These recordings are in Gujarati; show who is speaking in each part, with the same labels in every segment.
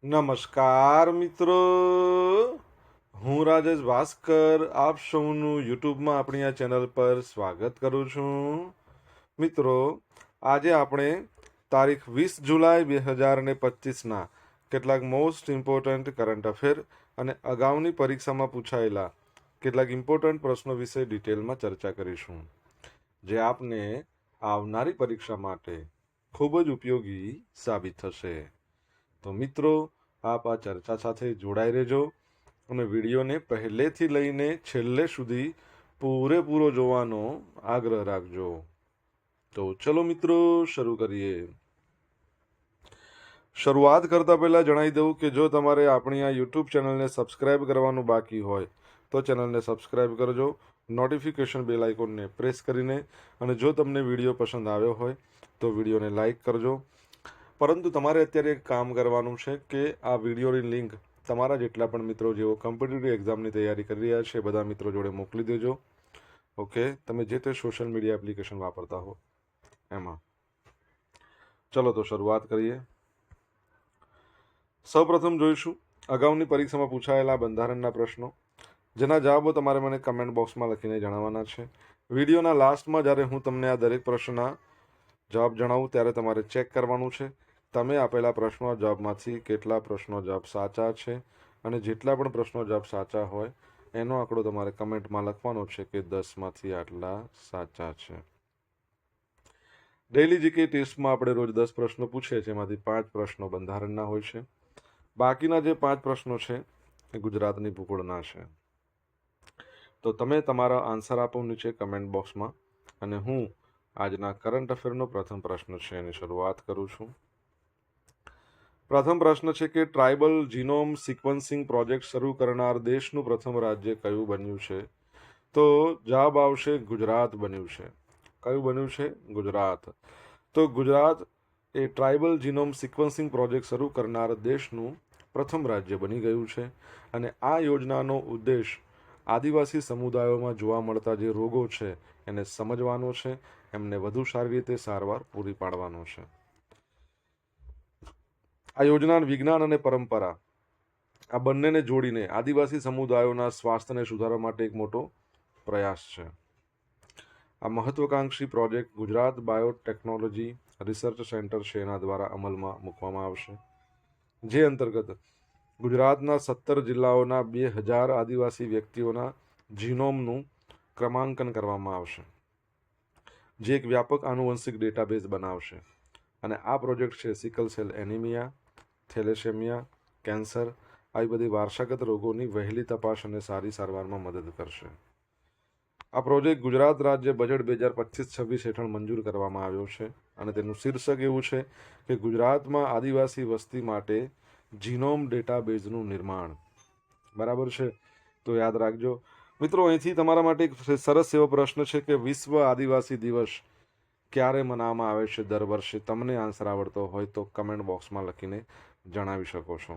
Speaker 1: નમસ્કાર મિત્રો, હું રાજેશ ભાસ્કર આપ સૌનું યુટ્યુબમાં આપણી આ ચેનલ પર સ્વાગત કરું છું. મિત્રો, આજે આપણે તારીખ 20 જુલાઈ 2025ના કેટલાક મોસ્ટ ઇમ્પોર્ટન્ટ કરંટ અફેર અને અગાઉની પરીક્ષામાં પૂછાયેલા કેટલાક ઇમ્પોર્ટન્ટ પ્રશ્નો વિશે ડિટેલમાં ચર્ચા કરીશું, જે આપને આવનારી પરીક્ષા માટે ખૂબ જ ઉપયોગી સાબિત થશે. તો મિત્રો, આપ આ ચર્ચા સાથે જોડાઈ રહેજો અને વિડીયોને પહેલેથી લઈને છેલ્લે સુધી પૂરેપૂરો જોવાનો આગ્રહ રાખજો. તો ચલો મિત્રો, શરૂ કરીએ. શરૂઆત કરતા પહેલા જણાવી દઉં કે જો તમારે આપણી આ યુટ્યુબ ચેનલને સબસ્ક્રાઇબ કરવાનું બાકી હોય તો ચેનલને સબસ્ક્રાઇબ કરજો, નોટિફિકેશન બેલ આઇકોનને પ્રેસ કરીને, અને જો તમને વિડીયો પસંદ આવ્યો હોય તો વિડીયોને લાઈક કરજો. પરંતુ તમારે અત્યારે એક કામ કરવાનું છે કે આ વિડીયોની લિંક તમારા જેટલા પણ મિત્રો જેઓ કોમ્પિટિટિવ એક્ઝામની તૈયારી કરી રહ્યા છે બધા મિત્રો જોડે મોકલી દેજો. ઓકે, તમે જે તે સોશિયલ મીડિયા એપ્લિકેશન વાપરતા હો એમાં. ચલો તો શરૂઆત કરીએ. સૌપ્રથમ જોઈશું અગાઉની પરીક્ષામાં પૂછાયેલા બંધારણના પ્રશ્નો, જેના જવાબો તમારે મને કમેન્ટ બોક્સમાં લખીને જણાવવાના છે. વિડીયોના લાસ્ટમાં જ્યારે હું તમને આ દરેક પ્રશ્નના જવાબ જણાવું ત્યારે તમારે ચેક કરવાનું છે તમે આપેલા પ્રશ્નો જવાબમાંથી કેટલા પ્રશ્નો જવાબ સાચા છે, અને જેટલા પણ પ્રશ્નો જવાબ સાચા હોય એનો આંકડો તમારે કમેન્ટમાં લખવાનો છે કે 10માંથી આટલા સાચા છે. ડેઇલી જીકે ટેસ્ટમાં આપણે રોજ 10 પ્રશ્નો પૂછીએ છીએ, એમાંથી 5 પ્રશ્નો બંધારણના હોય છે. બાકીના જે 5 પ્રશ્નો છે એ ગુજરાતની ભૂગોળના છે. તો તમે તમારા આન્સર આપો નીચે કમેન્ટ બોક્સમાં, અને હું આજના કરંટ અફેરનો પ્રથમ પ્રશ્ન છે એની શરૂઆત કરું છું. પ્રથમ પ્રશ્ન છે કે ટ્રાઇબલ જીનોમ સિક્વન્સિંગ પ્રોજેક્ટ શરૂ કરનાર દેશનું પ્રથમ રાજ્ય કયું બન્યું છે? તો જવાબ આવશે ગુજરાત બન્યું છે. કયું બન્યું છે? ગુજરાત. તો ગુજરાત એ ટ્રાઇબલ જીનોમ સિક્વન્સિંગ પ્રોજેક્ટ શરૂ કરનાર દેશનું પ્રથમ રાજ્ય બની ગયું છે, અને આ યોજનાનો ઉદ્દેશ આદિવાસી સમુદાયોમાં જોવા મળતા જે રોગો છે એને સમજવાનો છે, એમને વધુ સારી રીતે સારવાર પૂરી પાડવાનો છે. આ યોજના વિજ્ઞાન અને પરંપરા આ બંનેને જોડીને આદિવાસી સમુદાયોના સ્વાસ્થ્યને સુધારવા માટે એક મોટો પ્રયાસ છે. આ મહત્વકાંક્ષી project Gujarat biotechnology research centre છે એના દ્વારા અમલમાં મૂકવામાં આવશે, જે અંતર્ગત ગુજરાતના 17 જિલ્લાઓના 2000 આદિવાસી વ્યક્તિઓના જીનોમનું ક્રમાંકન કરવામાં આવશે, જે એક વ્યાપક આનુવંશિક ડેટાબેઝ બનાવશે. અને આ પ્રોજેક્ટ છે sickle cell anaemia, thalassaemia, cancer આવી બધી વારસાગત રોગોની વહેલી તપાસ અને સારી સારવારમાં મદદ કરશે. આ પ્રોજેક્ટ ગુજરાત રાજ્ય બજેટ 2025-26 હેઠળ મંજૂર કરવામાં આવ્યો છે, અને તેનું શીર્ષક એવું છે કે ગુજરાતમાં આદિવાસી વસ્તી માટે જીનોમ ડેટાબેઝનું નિર્માણ. બરાબર છે? તો યાદ રાખજો મિત્રો. અહીંથી તમારા માટે એક સરસ એવો પ્રશ્ન છે કે વિશ્વ આદિવાસી દિવસ ક્યારે મનાવવામાં આવે છે દર વર્ષે? તમને આન્સર આવડતો હોય તો કમેન્ટ બોક્સમાં લખીને જણાવી શકો છો.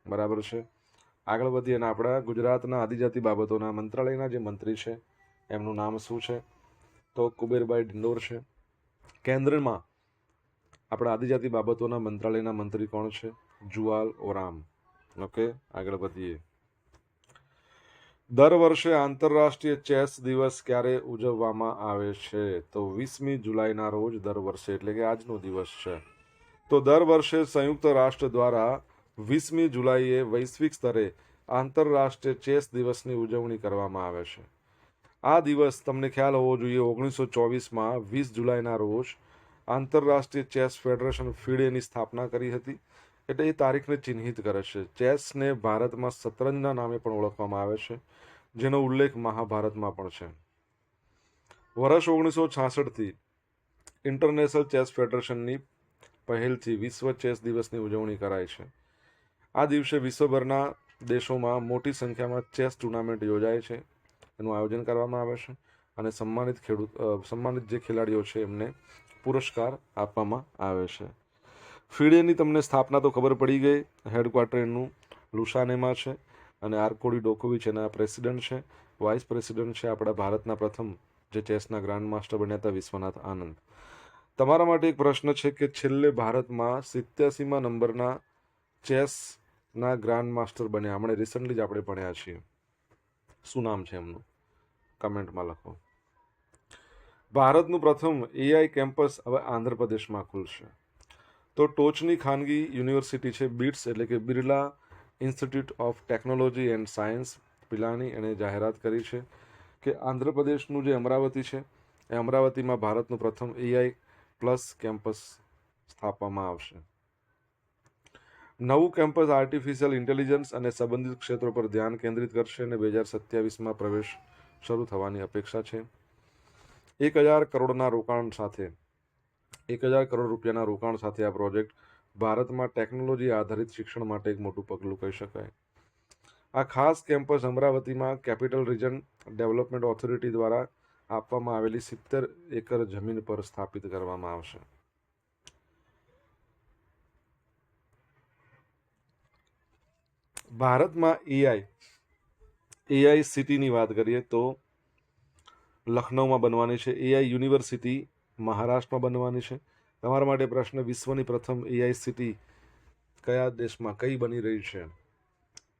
Speaker 1: બરાબર છે? આગળ વધીએ અને આપણા ગુજરાતના આદિજાતિ બાબતોના મંત્રાલયના જે મંત્રી છે એમનું નામ શું છે? તો કુબેરભાઈ ડિંડોર છે. કેન્દ્રમાં આપણા આદિજાતિ બાબતોના મંત્રાલયના મંત્રી કોણ છે? જુવાલ ઓરામ. ઓકે, આગળ વધીએ. દર વર્ષે આંતરરાષ્ટ્રીય ચેસ દિવસ ક્યારે ઉજવવામાં આવે છે? તો 20મી જુલાઈના રોજ દર વર્ષે, એટલે કે આજનો દિવસ છે. તો દર વર્ષે સંયુક્ત રાષ્ટ્ર દ્વારા 20મી જુલાઈએ વૈશ્વિક સ્તરે આંતરરાષ્ટ્રીય ચેસ દિવસની ઉજવણી કરવામાં આવે છે. આ દિવસ તમને ખ્યાલ હોવો જોઈએ 1924માં 20 જુલાઈના રોજ આંતરરાષ્ટ્રીય ચેસ ફેડરેશન ફીડેની સ્થાપના કરી હતી, એટલે એ તારીખને ચિહ્નિત કરે છે. ચેસને ભારતમાં શતરંજના નામે પણ ઓળખવામાં આવે છે, જેનો ઉલ્લેખ મહાભારતમાં પણ છે. વર્ષ 1966થી ઇન્ટરનેશનલ ચેસ ફેડરેશનની પહેલથી વિશ્વ ચેસ દિવસની ઉજવણી કરાય છે. આ દિવસે વિશ્વભરના દેશોમાં મોટી સંખ્યામાં ચેસ ટુર્નામેન્ટ યોજાય છે, એનું આયોજન કરવામાં આવે છે, અને સન્માનિત જે ખેલાડીઓ છે એમને પુરસ્કાર આપવામાં આવે છે. ફીડેની તમને સ્થાપના તો ખબર પડી ગઈ. હેડક્વાર્ટર એનું લુસાનેમાં છે, અને આર્કોડી ડોકોવિચ એના પ્રેસિડેન્ટ છે. વાઇસ પ્રેસિડેન્ટ છે આપણા ભારતના પ્રથમ જે ચેસના ગ્રાન્ડ માસ્ટર બન્યા હતા, વિશ્વનાથ આનંદ. તમારા માટે એક પ્રશ્ન છે કે છેલ્લે ભારતમાં 87મા નંબરના ચેસના ગ્રાન્ડ માસ્ટર બન્યા? હમણાં રિસન્ટલી જ આપણે ભણ્યા છીએ. શું નામ છે એમનું? કમેન્ટમાં લખો. ભારતનું પ્રથમ એઆઈ કેમ્પસ હવે આંધ્રપ્રદેશમાં ખુલશે. તો ટોચની ખાનગી યુનિવર્સિટી છે બીટ્સ, એટલે કે Birla institute of technology and science, Pilani, એણે જાહેરાત કરી છે કે આંધ્રપ્રદેશનું જે અમરાવતી છે એ અમરાવતીમાં ભારતનું પ્રથમ એઆઈ પ્લસ કેમ્પસ સ્થાપવામાં આવશે. નવું કેમ્પસ આર્ટિફિશિયલ ઇન્ટેલિજન્સ અને સંબંધિત ક્ષેત્રો પર ધ્યાન કેન્દ્રિત કરશે અને 2027માં પ્રવેશ શરૂ થવાની અપેક્ષા છે. 1,000 કરોડના રોકાણ સાથે 1,000 કરોડ રૂપિયાના રોકાણ સાથે આ પ્રોજેક્ટ ભારતમાં ટેકનોલોજી આધારિત શિક્ષણ માટે એક મોટું પગલું કહી શકાય. આ ખાસ કેમ્પસ અમરાવતીમાં કેપિટલ રિજન ડેવલપમેન્ટ ઓથોરિટી દ્વારા આપવામાં આવેલી 70 એકર જમીન પર સ્થાપિત કરવામાં આવશે. ભારતમાં એઆઈ સિટીની વાત કરીએ તો લખનૌમાં બનવાની છે. એઆઈ યુનિવર્સિટી મહારાષ્ટ્રમાં બનવાની છે. તમારા માટે પ્રશ્ન: વિશ્વની પ્રથમ એઆઈ સિટી કયા દેશમાં કઈ બની રહી છે?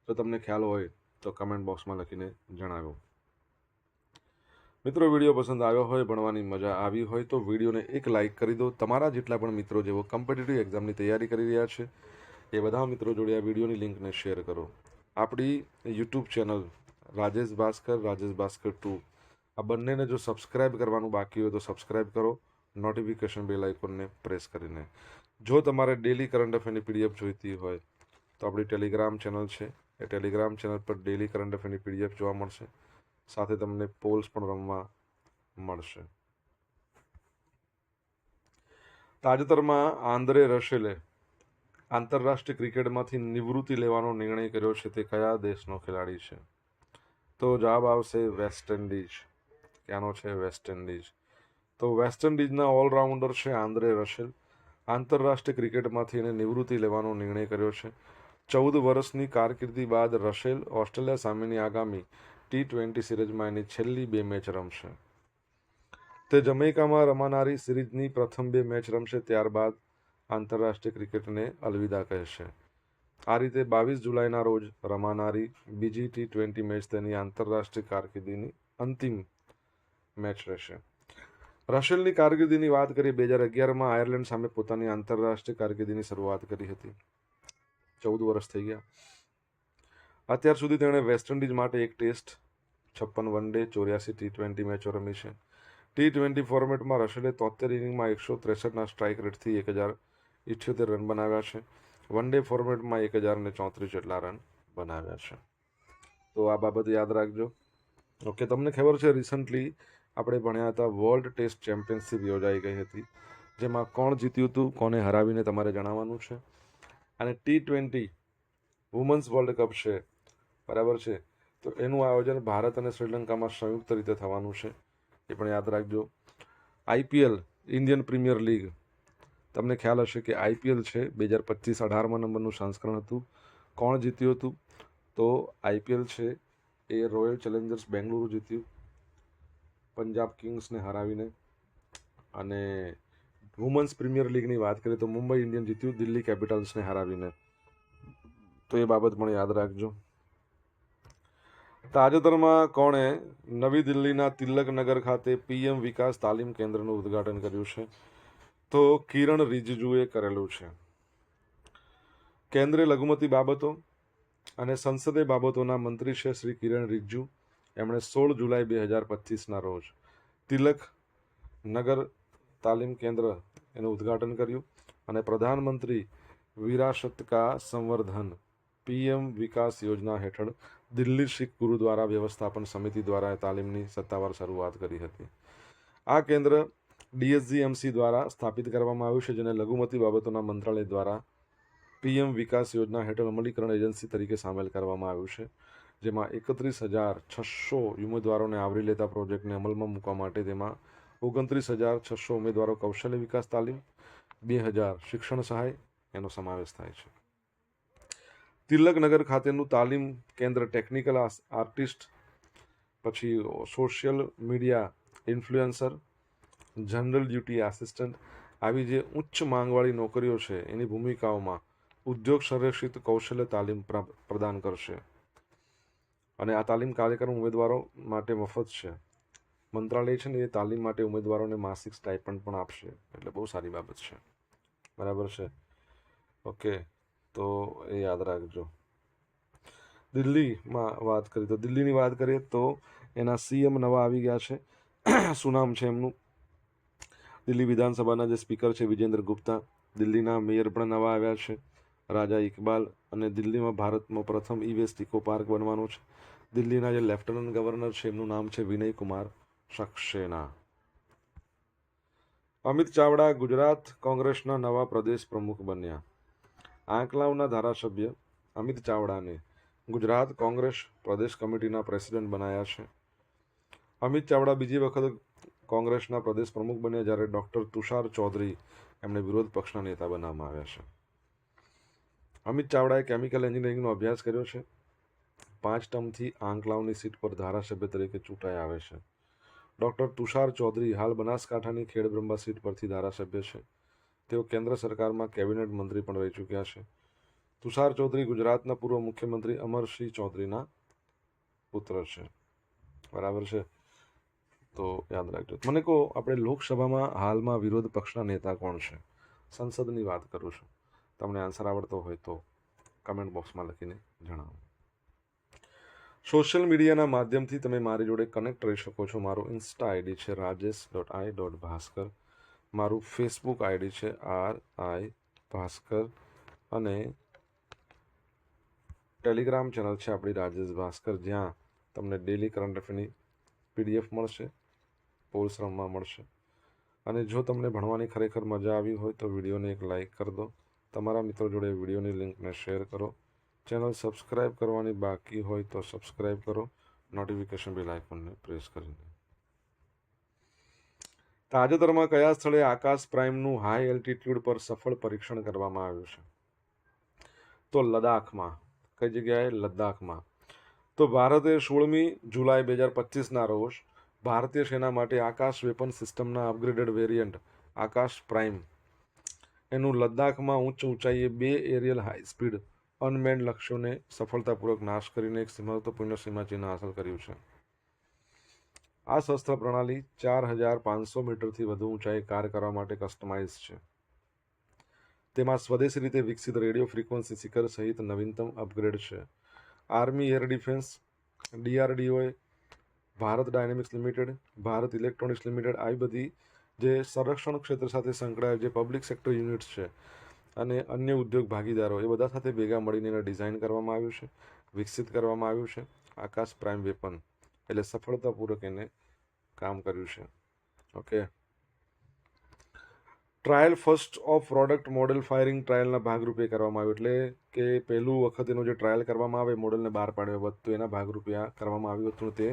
Speaker 1: જો તમને ખ્યાલ હોય તો કમેન્ટ બોક્સમાં લખીને જણાવો. મિત્રો, વિડીયો પસંદ આવ્યો હોય, ભણવાની મજા આવી હોય તો વિડીયોને એક લાઇક કરી દો. તમારા જેટલા પણ મિત્રો જેઓ કોમ્પિટિટિવ એક્ઝામની તૈયારી કરી રહ્યા છે એ બધા મિત્રો જોડે આ વિડીયોની લિંકને શેર કરો. આપણી યુટ્યુબ ચેનલ રાજેશ ભાસ્કર 2 આ બંનેને જો સબસ્ક્રાઇબ કરવાનું બાકી હોય તો સબસ્ક્રાઇબ કરો, નોટિફિકેશન બેલ આઇકોનને પ્રેસ કરીને. જો તમારે ડેલી કરંટ અફેરની પીડીએફ જોઈતી હોય તો આપણી ટેલિગ્રામ ચેનલ છે, એ ટેલિગ્રામ ચેનલ પર ડેલી કરંટ અફેરની પીડીએફ જોવા મળશે. સાથે તમને પોલ્સ પણ રમવા મળશે. તાજેતરમાં આંદ્રે રસેલે આંતરરાષ્ટ્રીય ક્રિકેટમાંથી નિવૃત્તિ લેવાનો નિર્ણય કર્યો છે. તે કયા દેશનો ખેલાડી છે? તો જવાબ આવશે વેસ્ટ ઇન્ડિઝ. ક્યાંનો છે? West Indies. તો વેસ્ટ ઇન્ડિઝના ઓલરાઉન્ડર છે આંદ્રે રસેલ. આંતરરાષ્ટ્રીય ક્રિકેટમાંથી એને નિવૃત્તિ લેવાનો નિર્ણય કર્યો છે. 14 વર્ષની કારકિર્દી બાદ રસેલ ઓસ્ટ્રેલિયા સામેની આગામી T20 સિરીઝમાં એની છેલ્લી 2 મેચ રમશે. તે જમૈકામાં રમાનારી સિરીઝની પ્રથમ 2 મેચ રમશે, ત્યારબાદ આંતરરાષ્ટ્રીય ક્રિકેટને અલવિદા કહેશે. આ રીતે 22 જુલાઈના રોજ રમાનારી બીજી T20 મેચ તેની આંતરરાષ્ટ્રીય કારકિર્દીની અંતિમ મેચ રહેશે. રસેલની કારકિર્દીની વાત કરીએ, 2011માં આયર્લેન્ડ સામે પોતાની આંતરરાષ્ટ્રીય કારકિર્દીની શરૂઆત કરી હતી. 14 વર્ષ થઈ ગયા. અત્યાર સુધી તેણે વેસ્ટ ઇન્ડિઝ માટે 1 ટેસ્ટ, 56 વન ડે, 84 T20 મેચો રમી છે. T20 ફોર્મેટમાં રસેલે 73 ઇનિંગમાં 163ના સ્ટ્રાઇક રેટથી 1,078 રન બનાવ્યા છે. વન ડે ફોર્મેટમાં 1,034 જેટલા રન બનાવ્યા છે. તો આ બાબત યાદ રાખજો. ઓકે, તમને ખબર છે રિસન્ટલી આપણે ભણ્યા હતા વર્લ્ડ ટેસ્ટ ચેમ્પિયનશિપ યોજાઈ ગઈ હતી, જેમાં કોણ જીત્યું હતું, કોને હરાવીને તમારે જણાવવાનું છે. અને T20 વુમન્સ વર્લ્ડ કપ છે, બરાબર છે, તો એનું આયોજન ભારત અને શ્રીલંકામાં સંયુક્ત રીતે થવાનું છે, એ પણ યાદ રાખજો. આઈપીએલ ઇન્ડિયન પ્રીમિયર લીગ, તમને ખ્યાલ હશે કે આઈપીએલ છે 2025 18મા નંબરનું સંસ્કરણ હતું. કોણ જીત્યું હતું? તો આઈપીએલ છે એ રોયલ ચેલેન્જર્સ બેંગલુરુ જીત્યું પંજાબ કિંગ્સને હરાવીને. અને વુમન્સ પ્રીમિયર લીગની વાત કરીએ તો મુંબઈ ઇન્ડિયન્સ જીત્યું દિલ્હી કેપિટલ્સને હરાવીને. તો એ બાબત પણ યાદ રાખજો. તાજેતરમાં કોણે નવી દિલ્હીના તિલકનગર ખાતે પીએમ વિકાસ તાલીમ કેન્દ્રનું ઉદ્ઘાટન કર્યું છે? તો કિરણ રિજિજુએ કરેલું છે. કેન્દ્રીય લઘુમતી બાબતો અને સંસદીય બાબતોના મંત્રી છે શ્રી કિરણ રિજિજુ. એમણે 16 જુલાઈ 2025ના રોજ તિલક નગર તાલીમ કેન્દ્ર એનું ઉદ્ઘાટન કર્યું અને પ્રધાનમંત્રી વિરાસત કા સંવર્ધન પીએમ વિકાસ યોજના હેઠળ દિલ્હી શીખ ગુરુદ્વારા વ્યવસ્થાપન સમિતિ દ્વારા તાલીમની સત્તાવાર શરૂઆત કરી હતી. આ કેન્દ્ર DSGMC દ્વારા સ્થાપિત કરવામાં આવ્યું છે, જેને લઘુમતી બાબતોના મંત્રાલય દ્વારા પીએમ વિકાસ યોજના હેઠળ અમલીકરણ એજન્સી તરીકે સામેલ કરવામાં આવ્યું છે, જેમાં 31,600 ઉમેદવારોને આવરી લેતા પ્રોજેક્ટને અમલમાં મૂકવા માટે તેમાં 29,600 ઉમેદવારો કૌશલ્ય વિકાસ તાલીમ, 2,000 શિક્ષણ સહાય એનો સમાવેશ થાય છે. તિલકનગર ખાતેનું તાલીમ કેન્દ્ર ટેકનિકલ આર્ટિસ્ટ, પછી social media influencer, general duty assistant આવી જે ઉચ્ચ માંગવાળી નોકરીઓ છે એની ભૂમિકાઓમાં ઉદ્યોગ સંરક્ષિત કૌશલ્ય તાલીમ પ્રદાન કરશે અને આ તાલીમ કાર્યક્રમ ઉમેદવારો માટે મફત છે. મંત્રાલય છે ને એ તાલીમ માટે ઉમેદવારોને માસિક સ્ટાઇપન્ડ પણ આપશે, એટલે બહુ સારી બાબત છે. બરાબર છે. ઓકે, તો એ યાદ રાખજો. દિલ્હીમાં વાત કરીએ તો દિલ્હીની વાત કરીએ તો એના સીએમ નવા આવી ગયા છે. શું નામ છે એમનું? દિલ્હી વિધાનસભાના જે સ્પીકર છે વિજેન્દ્ર ગુપ્તા. દિલ્હીના મેયર પણ નવા આવ્યા છે, રાજા ઇકબાલ. અને દિલ્હીમાં ભારતનો પ્રથમ ઈ-વેસ્ટ ઇકો પાર્ક બનવાનો છે. દિલ્હીના જે લેફ્ટનન્ટ ગવર્નર છે એમનું નામ છે વિનય કુમાર સક્સેના. અમિત ચાવડા ગુજરાત કોંગ્રેસના નવા પ્રદેશ પ્રમુખ બન્યા. આંકલાવના ધારાસભ્ય અમિત ચાવડાને ગુજરાત કોંગ્રેસ પ્રદેશ કમિટીના પ્રેસિડેન્ટ બનાયા છે. અમિત ચાવડા બીજી વખત કોંગ્રેસના પ્રદેશ પ્રમુખ બન્યા, જ્યારે ડોક્ટર તુષાર ચૌધરી એમને વિરોધ પક્ષના નેતા બનાવવામાં આવ્યા છે. અમિત ચાવડાએ કેમિકલ એન્જિનિયરિંગનો અભ્યાસ કર્યો છે. 5 ટર્મથી આંકલાવની સીટ પર ધારાસભ્ય તરીકે ચૂંટાઈ આવે છે. ડોક્ટર તુષાર ચૌધરી હાલ બનાસકાંઠાની ખેડબ્રહ્મા સીટ પરથી ધારાસભ્ય છે. તેઓ કેન્દ્ર સરકારમાં કેબિનેટ મંત્રી પણ રહી ચૂક્યા છે. તુષાર ચૌધરી ગુજરાતના પૂર્વ મુખ્યમંત્રી અમરસિંહ ચૌધરીના પુત્ર છે. બરાબર છે, તો યાદ રાખજો. મને કહો, આપણે લોકસભામાં હાલમાં વિરોધ પક્ષના નેતા કોણ છે? સંસદની વાત કરું છું. તમને આન્સર આવડતો હોય તો કમેન્ટ બોક્સમાં લખીને જણાવો. સોશિયલ મીડિયાના માધ્યમથી તમે મારી જોડે કનેક્ટ રહી શકો છો. મારું ઇન્સ્ટા આઈડી છે rajesh.i.bhaskar. મારું ફેસબુક આઈડી છે RI ભાસ્કર. અને ટેલિગ્રામ ચેનલ છે આપણી રાજેશ ભાસ્કર, જ્યાં તમને ડેલી કરંટ અફેરની PDF મળશે, પોલ્સ રમવા મળશે. અને જો તમને ભણવાની ખરેખર મજા આવી હોય તો વિડીયોને એક લાઇક કરી દો. તમારા મિત્રો જોડે વિડીયોની લિંકને શેર કરો. ચેનલ સબસ્ક્રાઇબ કરવાની બાકી હોય તો સબસ્ક્રાઇબ કરો, નોટિફિકેશન બેલ આઇકોનને પ્રેસ કરીને. તાજેતરમાં કયા સ્થળે આકાશ પ્રાઇમનું હાઈ એલ્ટિટ્યુડ પર સફળ પરીક્ષણ કરવામાં આવ્યું છે? તો લદ્દાખમાં. કઈ જગ્યાએ? લદ્દાખમાં. તો ભારતે 16મી જુલાઈ 2025ના રોજ ભારતીય સેના માટે આકાશ વેપન સિસ્ટમના અપગ્રેડેડ વેરિયન્ટ આકાશ પ્રાઇમ એનું લદ્દાખમાં ઊંચાઈએ 2 એરિયલ હાઈ સ્પીડ અનમેન્ડ લક્ષ્યોને સફળતાપૂર્વક નાશ કરીને એક મહત્વપૂર્ણ સીમાચિહ્ન હાંસલ કર્યું છે. આ શસ્ત્ર પ્રણાલી 4500 મીટરથી વધુ ઊંચાઈ કાર કરવા માટે કસ્ટમાઇઝ છે. તેમાં સ્વદેશી રીતે વિકસિત રેડિયો ફ્રીક્વન્સી શિખર સહિત નવીનતમ અપગ્રેડ છે. આર્મી એર ડિફેન્સ, DRDOએ, Bharat Dynamics Limited, Bharat Electronics Limited, આવી બધી જે સંરક્ષણ ક્ષેત્ર સાથે સંકળાયેલ જે પબ્લિક સેક્ટર યુનિટ્સ છે અને અન્ય ઉદ્યોગ ભાગીદારો, એ બધા સાથે ભેગા મળીને એને ડિઝાઇન કરવામાં આવ્યું છે, વિકસિત કરવામાં આવ્યું છે આકાશ પ્રાઇમ વેપન. એટલે સફળતાપૂર્વક એને કામ કર્યું છે. Okay. Trial first of product model firing ટ્રાયલના ભાગરૂપે કરવામાં આવ્યું. એટલે કે પહેલું વખત એનો જે ટ્રાયલ કરવામાં આવે મોડેલને બહાર પાડ્યો હતો, એના ભાગરૂપે આ કરવામાં આવ્યું હતું. તે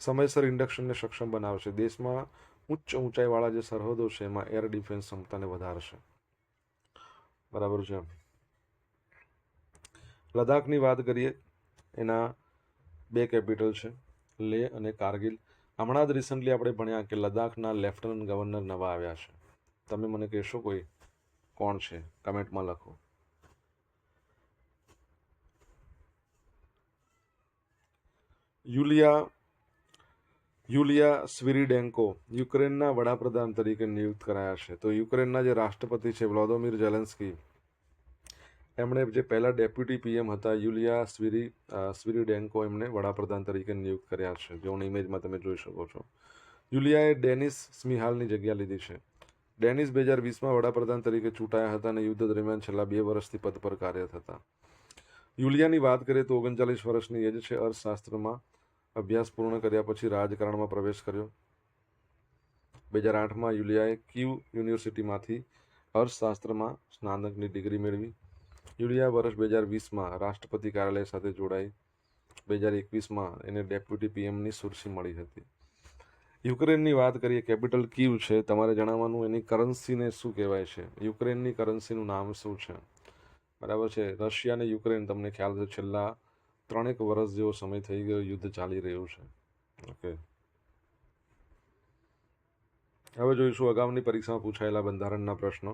Speaker 1: સમયસર ઇન્ડક્શનને સક્ષમ બનાવશે. દેશમાં ઊંચાઈવાળા જે સરહદો છે એમાં એર ડિફેન્સ ક્ષમતાને વધારશે. બરાબર છે. લદ્દાખની વાત કરીએ, એના 2 કેપિટલ છે, લેહ અને કારગિલ. હમણાં જ રિસન્ટલી આપણે ભણ્યા કે લદ્દાખના લેફ્ટનન્ટ ગવર્નર નવા આવ્યા છે. તમે મને કહેશો કોઈ કોણ છે? કમેન્ટમાં લખો. યુલિયા સ્વિરીડેન્કો યુક્રેનના વડાપ્રધાન તરીકે નિયુક્ત કરાયા છે. તો યુક્રેનના જે રાષ્ટ્રપતિ છે વ્લોદોમિર ઝેલેન્સ્કી, એમણે જે પહેલા ડેપ્યુટી PM હતા યુલિયા સ્વિરીડેન્કો, એમને વડાપ્રધાન તરીકે નિયુક્ત કર્યા છે, જેઓની ઇમેજમાં તમે જોઈ શકો છો. યુલિયાએ ડેનિસ સ્મિહાલની જગ્યા લીધી છે. ડેનિસ 2020માં વડાપ્રધાન તરીકે ચૂંટાયા હતા અને યુદ્ધ દરમિયાન છેલ્લા 2 વર્ષથી પદ પર કાર્યરત હતા. યુલિયાની વાત કરીએ તો 39 વર્ષની એજ છે. અર્થશાસ્ત્રમાં અભ્યાસ પૂર્ણ કર્યા પછી રાજકારણમાં પ્રવેશ કર્યો. 2008માં યુલિયાએ ક્યુ યુનિવર્સિટીમાંથી અર્થશાસ્ત્રમાં સ્નાતકની ડિગ્રી મેળવી. યુલિયા વર્ષ 2020માં રાષ્ટ્રપતિ કાર્યાલય સાથે જોડાઈ. 2021માં એને ડેપ્યુટી PMની સુરસી મળી હતી. યુક્રેનની વાત કરીએ, કેપિટલ કીવ છે. તમારે જણાવવાનું એની કરન્સીને શું કહેવાય છે. યુક્રેનની કરન્સીનું નામ શું છે? બરાબર છે. રશિયા અને યુક્રેન, તમને ખ્યાલ છે છેલ્લા 3 વર્ષ જેવો સમય થઈ ગયો યુદ્ધ ચાલી રહ્યું છે. ઓકે. હવે જોઈશું અગાઉની પરીક્ષામાં પૂછાયેલા બંધારણના પ્રશ્નો.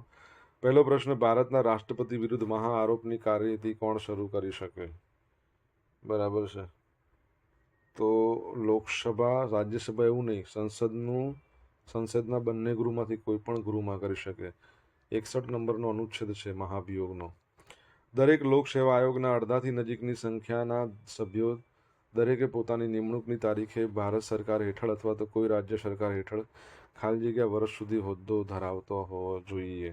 Speaker 1: પહેલો પ્રશ્ન, ભારતના રાષ્ટ્રપતિ વિરુદ્ધ મહાઆરોપની કાર્યવાહી કોણ શરૂ કરી શકે? બરાબર છે. તો લોકસભા, રાજ્યસભા એવું નહીં, સંસદના બંને ગૃહમાંથી કોઈ પણ ગૃહમાં કરી શકે. 61 નંબરનો અનુચ્છેદ છે મહાભિયોગનો. દરેક લોકસેવા આયોગના અડધાથી નજીકની સંખ્યાના સભ્યો દરેકે પોતાની નિમણૂકની તારીખે ભારત સરકાર હેઠળ અથવા તો કોઈ રાજ્ય સરકાર હેઠળ ખાલી જગ્યા વર્ષ સુધી હોદ્દો ધરાવતો હોવો જોઈએ.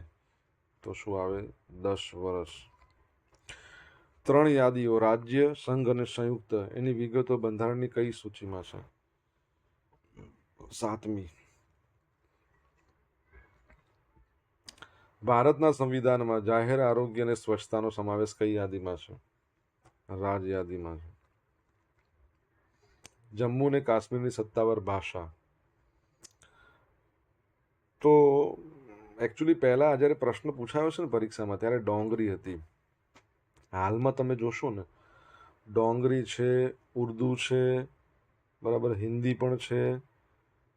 Speaker 1: તો શું આવે? 10 વર્ષ. 3 યાદીઓ, રાજ્ય, સંઘ અને સંયુક્ત, એની વિગતો બંધારણની કઈ સૂચિમાં છે? 7મી. ભારતના સંવિધાનમાં જાહેર આરોગ્ય અને સ્વચ્છતાનો સમાવેશ કઈ યાદીમાં છે? રાજ યાદીમાં છે. જમ્મુ અને કાશ્મીરની સત્તાવાર ભાષા. તો એકચ્યુઅલી પહેલા જ્યારે પ્રશ્ન પૂછાયો છે ને પરીક્ષામાં, ત્યારે ડોંગરી હતી. હાલમાં તમે જોશો ને, ડોંગરી છે, ઉર્દુ છે, બરાબર, હિન્દી પણ છે,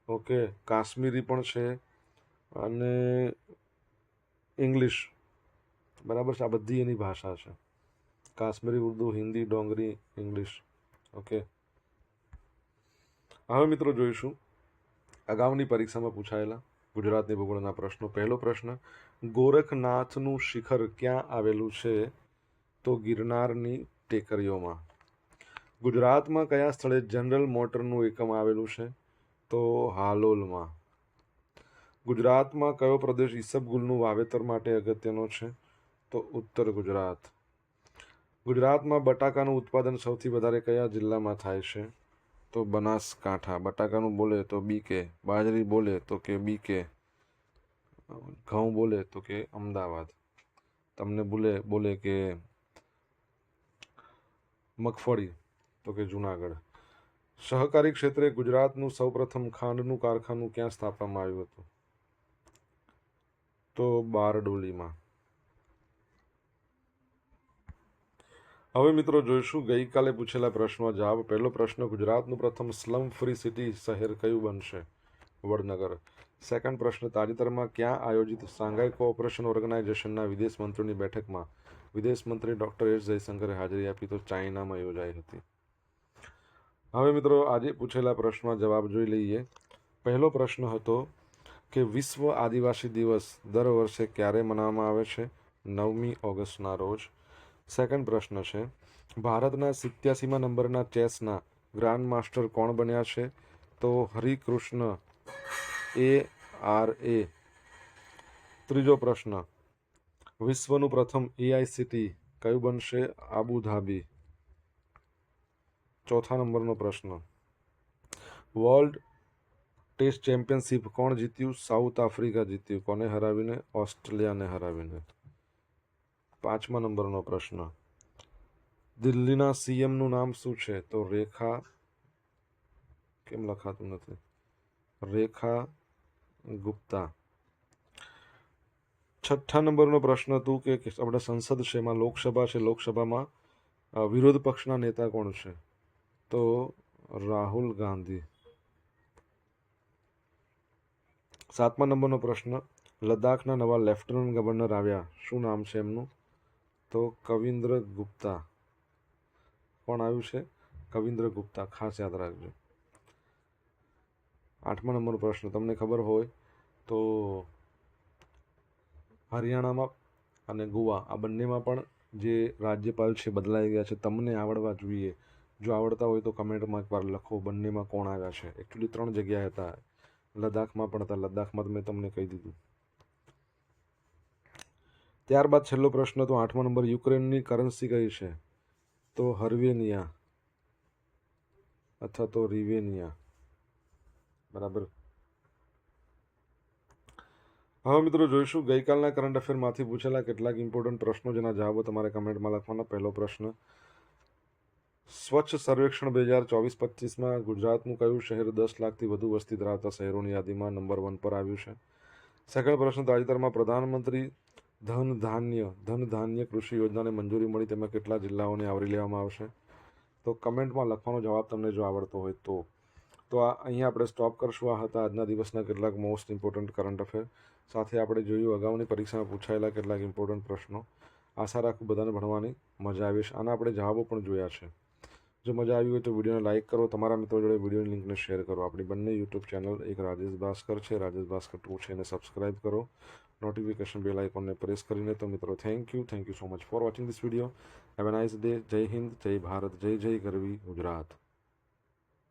Speaker 1: ઓકે, કાશ્મીરી પણ છે અને ઇંગ્લિશ, બરાબર છે. આ બધી એની ભાષા છે. કાશ્મીરી, ઉર્દુ, હિન્દી, ડોંગરી, ઇંગ્લિશ. ઓકે. હવે મિત્રો જોઈશું અગાઉની પરીક્ષામાં પૂછાયેલા ગુજરાતની ભૂગોળના પ્રશ્નો. પહેલો પ્રશ્ન, ગોરખનાથનું શિખર ક્યાં આવેલું છે? તો ગિરનારની ટેકરીઓમાં. ગુજરાતમાં કયા સ્થળે જનરલ મોટરનું એકમ આવેલું છે? તો હાલોલમાં. ગુજરાતમાં કયો પ્રદેશ ઈસબગુલનું વાવેતર માટે અગત્યનો છે? તો ઉત્તર ગુજરાત. ગુજરાતમાં બટાકાનું ઉત્પાદન સૌથી વધારે કયા જિલ્લામાં થાય છે? તો બનાસકાંઠા. બટાકાનું બોલે તો બીકે, બાજરી બોલે તો કે બીકે, ઘઉં બોલે તો કે અમદાવાદ, તમને બોલે કે મગફળી તો કે જુનાગઢ. સહકારી ક્ષેત્રે ગુજરાતનું સૌપ્રથમ ખાંડનું કારખાનું ક્યાં સ્થાપવામાં આવ્યું હતું? તો બારડોલીમાં. હવે મિત્રો જોઈશું ગઈકાલે પૂછેલા પ્રશ્નનો જવાબ. પહેલો પ્રશ્ન, ગુજરાતનું પ્રથમ સ્લમ ફ્રી સિટી શહેર કયું બનશે? વડનગર. સેકન્ડ પ્રશ્ન, તાજેતરમાં ક્યાં આયોજિત શાંઘાઈ કોઓપરેશન ઓર્ગેનાઇઝેશનના વિદેશ મંત્રીઓની બેઠકમાં વિદેશ મંત્રી ડોક્ટર એસ જયશંકરે હાજરી આપી? તો ચાઇનામાં યોજાઈ હતી. હવે મિત્રો આજે પૂછેલા પ્રશ્નનો જવાબ જોઈ લઈએ. પહેલો પ્રશ્ન હતો કે વિશ્વ આદિવાસી દિવસ દર વર્ષે ક્યારે મનાવવામાં આવે છે? 9મી ઓગસ્ટના રોજ. સેકન્ડ પ્રશ્ન છે, ભારતના 87મા નંબરના ચેસના ગ્રાન્ડ માસ્ટર કોણ બન્યા છે? તો હરિકૃષ્ણ ARA. ત્રીજો પ્રશ્ન, વિશ્વનું પ્રથમ AICTE કયું બનશે? આબુધાબી. ચોથા નંબરનો પ્રશ્ન, વર્લ્ડ ટેસ્ટ ચેમ્પિયનશિપ કોણ જીત્યું? સાઉથ આફ્રિકા જીત્યું. કોને હરાવીને? ઓસ્ટ્રેલિયાને હરાવીને. પાંચમા નંબરનો પ્રશ્ન, દિલ્હીના CMનું નામ શું છે? તો રેખા, કેમ લખાતું નથી? રેખા ગુપ્તા. છઠ્ઠા નંબરનો પ્રશ્ન હતું કે આપણે સંસદ છે, એમાં લોકસભા છે, લોકસભામાં વિરોધ પક્ષના નેતા કોણ છે? તો રાહુલ ગાંધી. સાતમા નંબરનો પ્રશ્ન, લદ્દાખના નવા લેફ્ટનન્ટ ગવર્નર આવ્યા, શું નામ છે એમનું? તો કવિન્દ્ર ગુપ્તા. કોણ આવ્યું છે? કવિન્દ્ર ગુપ્તા, ખાસ યાદ રાખજો. આઠમા નંબરનો પ્રશ્ન, તમને ખબર હોય તો હરિયાણામાં અને ગોવા આ બંનેમાં પણ જે રાજ્યપાલ છે બદલાઈ ગયા છે, તમને આવડવા જોઈએ. જો આવડતા હોય તો કમેન્ટમાં એકવાર લખો બંનેમાં કોણ આવ્યા છે. એકચ્યુઅલી 3 જગ્યાએ હતા, લદ્દાખમાં પણ હતા. લદ્દાખમાં મેં તમને કહી દીધું. ત્યારબાદ છેલ્લો પ્રશ્ન તો 8મા નંબર, યુક્રેનની કરન્સી કઈ છે? તો હર્વેનિયા અથવા તો રિવેનિયા. બરાબર. હવે મિત્રો જોઈશું ગઈકાલના કરંટ અફેરમાંથી પૂછેલા કેટલાક ઇમ્પોર્ટન્ટ પ્રશ્નો, જેના જવાબો તમારે કમેન્ટમાં લખવાના. પહેલો પ્રશ્ન, સ્વચ્છ સર્વેક્ષણ 2024-25માં ગુજરાતનું કયું શહેર 10 લાખથી વધુ વસ્તી ધરાવતા શહેરોની યાદીમાં નંબર 1 પર આવ્યું છે? સેકન્ડ પ્રશ્ન, તાજેતરમાં પ્રધાનમંત્રી ધન ધાન્ય કૃષિ યોજનાને મંજૂરી મળી, તેમાં કેટલા જિલ્લાઓને આવરી લેવામાં આવશે? તો કમેન્ટમાં લખવાનો જવાબ તમને જો આવડતો હોય તો. અહીંયા આપણે સ્ટોપ કરશું. આ હતા આજના દિવસના કેટલાક મોસ્ટ ઇમ્પોર્ટન્ટ કરંટ અફેર. સાથે આપણે જોયું અગાઉની પરીક્ષામાં પૂછાયેલા કેટલાક ઇમ્પોર્ટન્ટ પ્રશ્નો. આશા રાખું બધાને ભણવાની મજા આવી છે. આના આપણે જવાબો પણ જોયા છે. જો મજા આવી હોય તો વિડીયોને લાઇક કરો, તમારા મિત્રો જોડે વિડીયોની લિંકને શેર કરો. આપણી બંને યુટ્યુબ ચેનલ, એક રાજેશ ભાસ્કર છે, રાજેશ ભાસ્કર 2 છે, એને સબસ્ક્રાઇબ કરો, નોટિફિકેશન બેલ આઇકોનને પ્રેસ કરીને. તો મિત્રો thank you so much for watching this video. Have a nice day. જય હિન્દ, જય ભારત, જય જય ગરવી ગુજરાત.